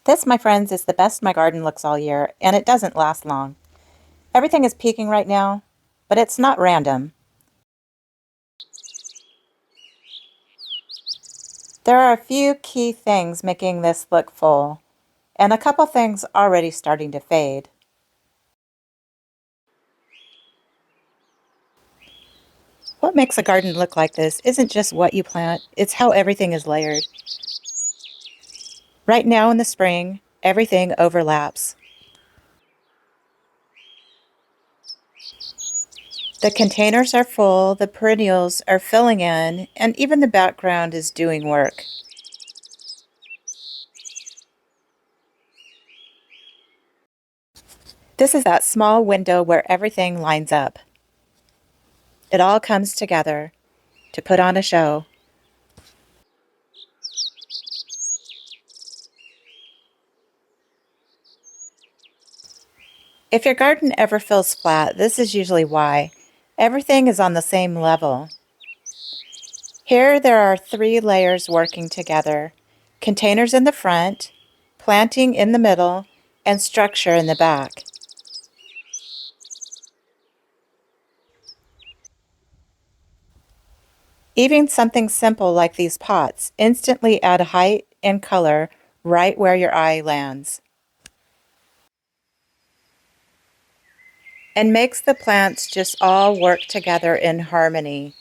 This, my friends, is the best my garden looks all year, and it doesn't last long. Everything is peaking right now, but it's not random. There are a few key things making this look full, and a couple things already starting to fade. What makes a garden look like this isn't just what you plant, it's how everything is layered. Right now in the spring, everything overlaps. The containers are full, the perennials are filling in, and even the background is doing work. This is that small window where everything lines up. It all comes together to put on a show. If your garden ever feels flat, this is usually why. Everything is on the same level. Here there are 3 layers working together: containers in the front, planting in the middle, and structure in the back. Even something simple like these pots instantly add height and color right where your eye lands, and makes the plants just all work together in harmony.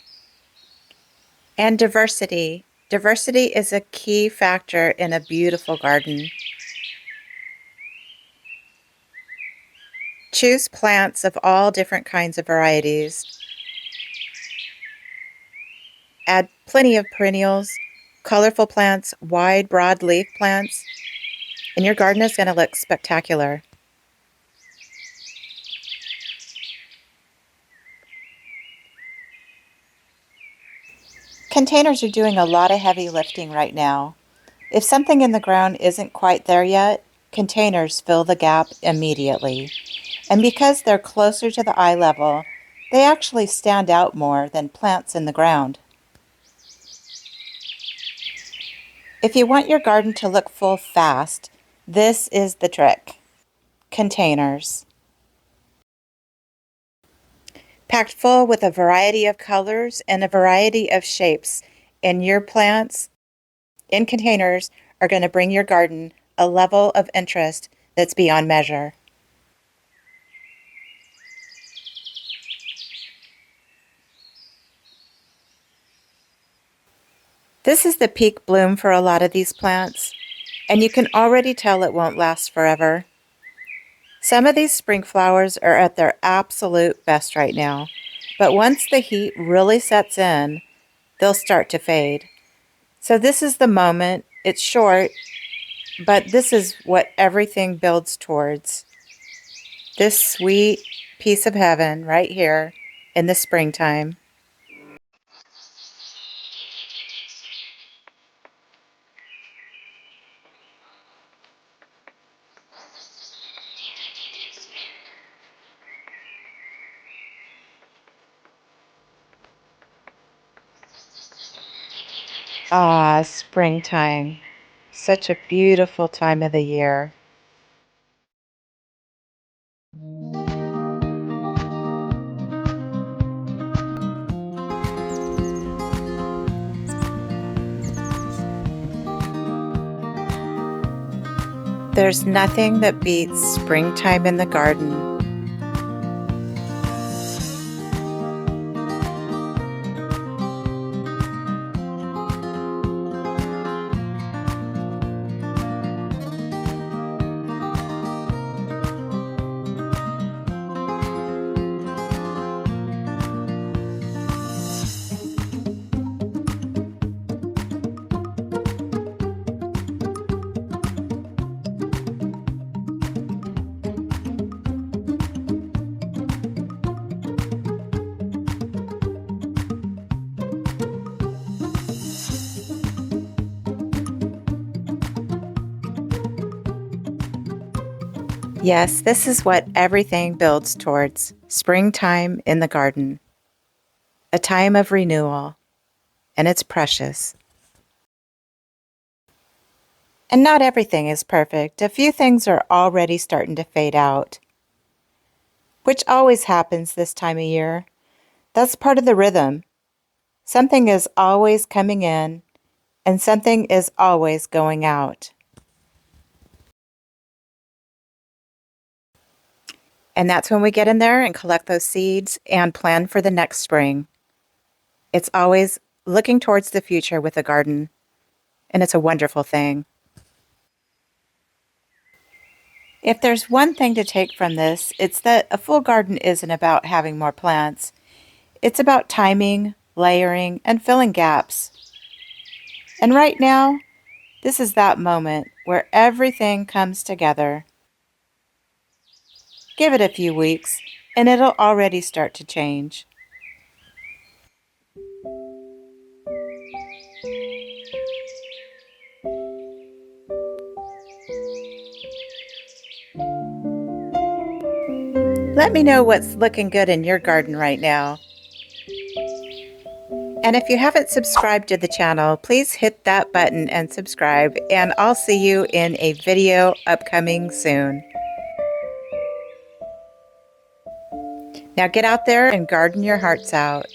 And diversity. Diversity is a key factor in a beautiful garden. Choose plants of all different kinds of varieties. Add plenty of perennials, colorful plants, wide, broad leaf plants, and your garden is going to look spectacular. Containers are doing a lot of heavy lifting right now. If something in the ground isn't quite there yet, containers fill the gap immediately. And because they're closer to the eye level, they actually stand out more than plants in the ground. If you want your garden to look full fast, this is the trick. Containers. Packed full with a variety of colors and a variety of shapes, and your plants in containers are going to bring your garden a level of interest that's beyond measure. This is the peak bloom for a lot of these plants, and you can already tell it won't last forever. Some of these spring flowers are at their absolute best right now, but once the heat really sets in, they'll start to fade. So this is the moment. It's short, but this is what everything builds towards. This sweet piece of heaven right here in the springtime. Ah, springtime. Such a beautiful time of the year. There's nothing that beats springtime in the garden. Yes, this is what everything builds towards: springtime in the garden. A time of renewal, and it's precious. And not everything is perfect. A few things are already starting to fade out, which always happens this time of year. That's part of the rhythm. Something is always coming in, and something is always going out. And that's when we get in there and collect those seeds and plan for the next spring. It's always looking towards the future with a garden, and it's a wonderful thing. If there's one thing to take from this, it's that a full garden isn't about having more plants. It's about timing, layering, and filling gaps. And right now, this is that moment where everything comes together. Give it a few weeks, and it'll already start to change. Let me know what's looking good in your garden right now. And if you haven't subscribed to the channel, please hit that button and subscribe, and I'll see you in a video upcoming soon. Now get out there and garden your hearts out.